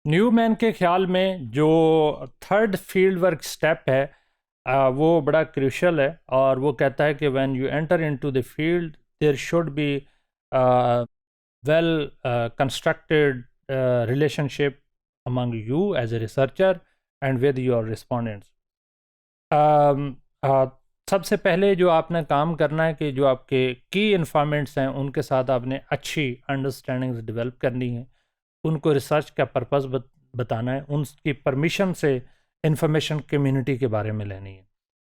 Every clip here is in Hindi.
न्यूमैन के ख्याल में जो थर्ड फील्ड वर्क स्टेप है वो बड़ा क्रूशल है, और वो कहता है कि when you enter into the field there should be well constructed relationship among you as a researcher and with your respondents. सबसे पहले जो आपने काम करना है कि जो आपके की इन्फॉर्मेंट्स हैं उनके साथ आपने अच्छी अंडरस्टैंडिंग डेवलप करनी है, उनको रिसर्च का पर्पस बताना है, उनकी परमिशन से इंफॉर्मेशन कम्युनिटी के बारे में लेनी है।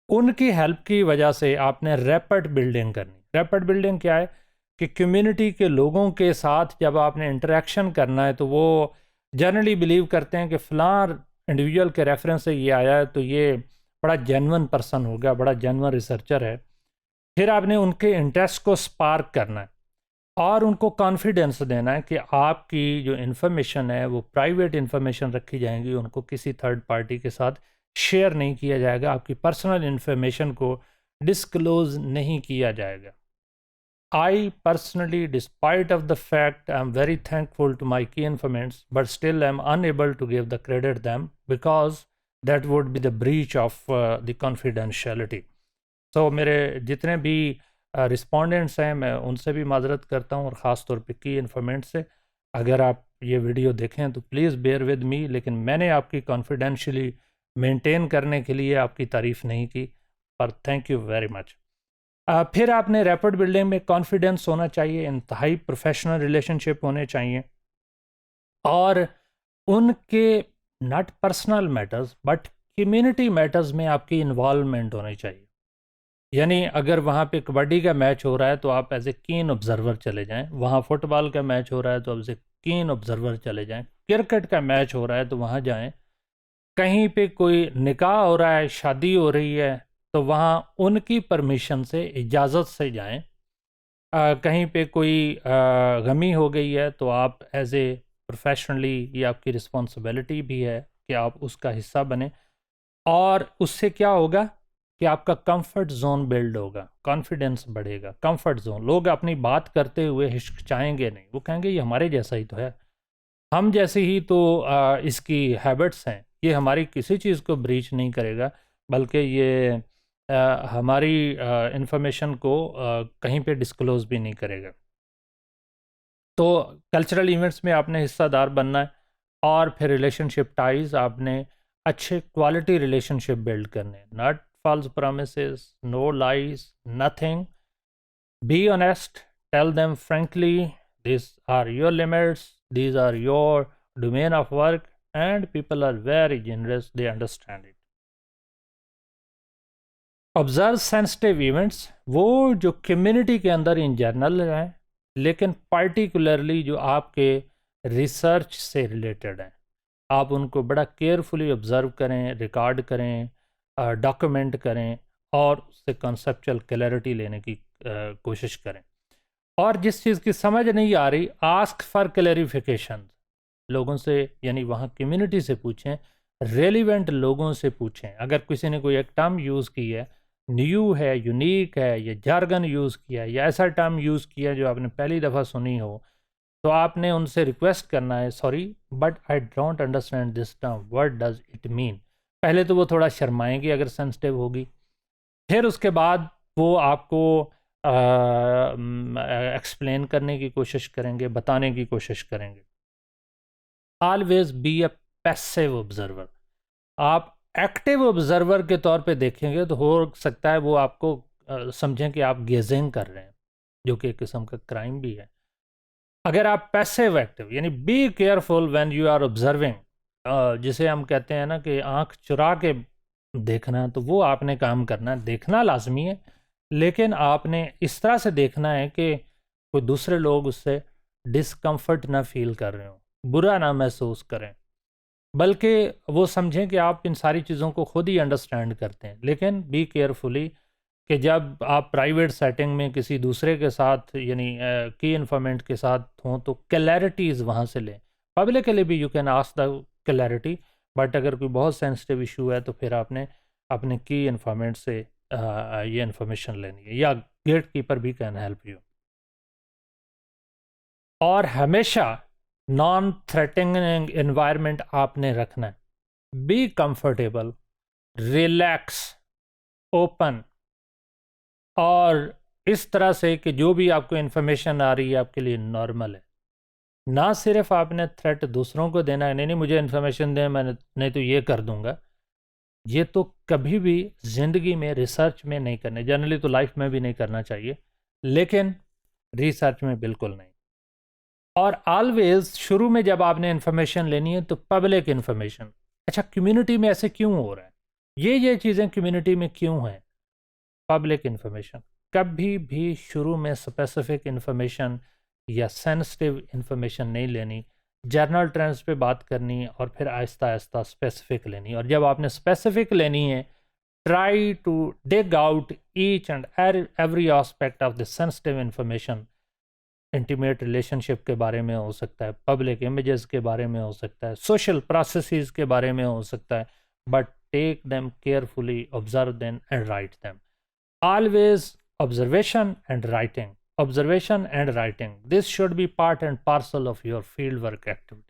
उनकी हेल्प की वजह से आपने रैपिड बिल्डिंग करनी। रैपिड बिल्डिंग क्या है कि कम्युनिटी के लोगों के साथ जब आपने इंटरेक्शन करना है तो वो जनरली बिलीव करते हैं कि फ़लाँ इंडिविजुअल के रेफरेंस से ये आया है तो ये बड़ा जेन्युइन पर्सन होगा, बड़ा जेन्युइन रिसर्चर है। फिर आपने उनके इंटरेस्ट को स्पार्क करना है और उनको कॉन्फिडेंस देना है कि आपकी जो इन्फॉर्मेशन है वो प्राइवेट इन्फॉर्मेशन रखी जाएंगी, उनको किसी थर्ड पार्टी के साथ शेयर नहीं किया जाएगा, आपकी पर्सनल इन्फॉर्मेशन को डिस्क्लोज नहीं किया जाएगा। I personally, despite of the fact, I am very thankful to my key informants, but still I am unable to give the credit them because that would be the breach of the confidentiality. So मेरे जितने भी रिस्पोंडेंट्स हैं मैं उनसे भी माजरत करता हूँ, और ख़ास तौर पे की इन्फॉर्मेंट से। अगर आप ये वीडियो देखें तो प्लीज़ बेयर विद मी, लेकिन मैंने आपकी कॉन्फिडेंशियली मेंटेन करने के लिए आपकी तारीफ़ नहीं की, पर थैंक यू वेरी मच। फिर आपने रैपिड बिल्डिंग में कॉन्फिडेंस होना चाहिए, इंतहाई प्रोफेशनल रिलेशनशिप होने चाहिए, और उनके not personal matters but community matters में आपकी इन्वॉल्वमेंट होनी चाहिए। यानी अगर वहाँ पे कबड्डी का मैच हो रहा है तो आप एज ए कीन ऑब्जर्वर चले जाएं, वहाँ फुटबॉल का मैच हो रहा है तो एज ए कीन ऑब्जर्वर चले जाएं, क्रिकेट का मैच हो रहा है तो वहाँ जाएं, कहीं पे कोई निकाह हो रहा है, शादी हो रही है तो वहाँ उनकी परमिशन से, इजाज़त से जाएं। कहीं पे कोई गमी हो गई है तो आप एज ए प्रोफेशनली, ये आपकी रिस्पॉन्सिबिलिटी भी है कि आप उसका हिस्सा बने, और उससे क्या होगा कि आपका कंफर्ट जोन बिल्ड होगा, कॉन्फिडेंस बढ़ेगा। कंफर्ट जोन, लोग अपनी बात करते हुए हिचकिचाएंगे नहीं, वो कहेंगे ये हमारे जैसा ही तो है, हम जैसे ही तो इसकी हैबिट्स हैं, ये हमारी किसी चीज़ को ब्रीच नहीं करेगा, बल्कि ये हमारी इंफॉर्मेशन को कहीं पे डिस्क्लोज भी नहीं करेगा। तो कल्चरल इवेंट्स में आपने हिस्सादार बनना है, और फिर रिलेशनशिप टाइज, आपने अच्छे क्वालिटी रिलेशनशिप बिल्ड करने, not false promises, no lies, nothing, be honest, tell them frankly this are your limits, these are your domain of work, and people are very generous, they understand it. Observe sensitive events, वो जो कम्युनिटी के अंदर इन जनरल हैं, लेकिन पार्टिकुलरली जो आपके रिसर्च से रिलेटेड हैं, आप उनको बड़ा केयरफुली ऑब्ज़र्व करें, रिकॉर्ड करें, डॉक्यूमेंट करें, और उससे कॉन्सेप्चुअल क्लैरिटी लेने की कोशिश करें। और जिस चीज़ की समझ नहीं आ रही, आस्क फॉर क्लैरिफिकेशन, लोगों से, यानी वहाँ कम्युनिटी से पूछें, रेलिवेंट लोगों से पूछें। अगर किसी ने कोई एक टर्म यूज़ की है, न्यू है, यूनिक है, या जार्गन यूज़ किया है, या ऐसा टर्म यूज़ किया जो आपने पहली दफ़ा सुनी हो, तो आपने उनसे रिक्वेस्ट करना है, sorry but I don't understand this term, what does it mean. पहले तो वो थोड़ा शर्माएंगे अगर सेंसिटिव होगी, फिर उसके बाद वो आपको एक्सप्लेन करने की कोशिश करेंगे, बताने की कोशिश करेंगे। Always be a passive observer. आप एक्टिव ऑब्जर्वर के तौर पे देखेंगे तो हो सकता है वो आपको समझें कि आप गेजिंग कर रहे हैं, जो कि एक किस्म का क्राइम भी है। अगर आप पैसिव एक्टिव, यानी be careful when you are observing, जिसे हम कहते हैं ना कि आंख चुरा के देखना, तो वो आपने काम करना है। देखना लाजमी है, लेकिन आपने इस तरह से देखना है कि कोई दूसरे लोग उससे डिस्कम्फर्ट ना फील कर रहे हो, बुरा ना महसूस करें, बल्कि वो समझें कि आप इन सारी चीज़ों को खुद ही अंडरस्टैंड करते हैं। लेकिन बी केयरफुली कि जब आप प्राइवेट सेटिंग में किसी दूसरे के साथ, यानी की इन्फॉर्मेंट के साथ हों, तो क्लैरिटीज़ वहाँ से लें। पब्लिकली भी you can ask the clarity, but अगर कोई बहुत सेंसिटिव इशू है तो फिर आपने अपने की इन्फॉर्मेंट से ये इन्फॉर्मेशन लेनी है, या गेट कीपर भी कैन हेल्प यू। और हमेशा नॉन थ्रेटनिंग एनवायरनमेंट आपने रखना है, बी कंफर्टेबल, रिलैक्स, ओपन, और इस तरह से कि जो भी आपको इन्फॉर्मेशन आ रही है आपके लिए नॉर्मल है। ना सिर्फ आपने थ्रेट दूसरों को देना है, नहीं नहीं मुझे इन्फॉर्मेशन दें, मैं नहीं तो ये कर दूंगा, ये तो कभी भी ज़िंदगी में रिसर्च में नहीं करने, जनरली तो लाइफ में भी नहीं करना चाहिए, लेकिन रिसर्च में बिल्कुल नहीं। और ऑलवेज शुरू में जब आपने इन्फॉर्मेशन लेनी है तो पब्लिक इन्फॉर्मेशन, अच्छा कम्युनिटी में ऐसे क्यों हो रहा है, ये चीज़ें कम्युनिटी में क्यों हैं, पब्लिक इन्फॉर्मेशन। कभी भी शुरू में स्पेसिफिक इन्फॉर्मेशन या सेंसिटिव इन्फॉर्मेशन नहीं लेनी, जर्नल ट्रेंड्स पे बात करनी और फिर आहिस्ता आहिस्ता स्पेसिफिक लेनी। और जब आपने स्पेसिफिक लेनी है, try to dig out each and every aspect of the sensitive information. Intimate relationship के बारे में हो सकता है, पब्लिक इमेजेस के बारे में हो सकता है, सोशल प्रोसेसेस के बारे में हो सकता है, but take them carefully, observe them and write them. Always observation and writing. Observation and writing. This should be part and parcel of your fieldwork activity.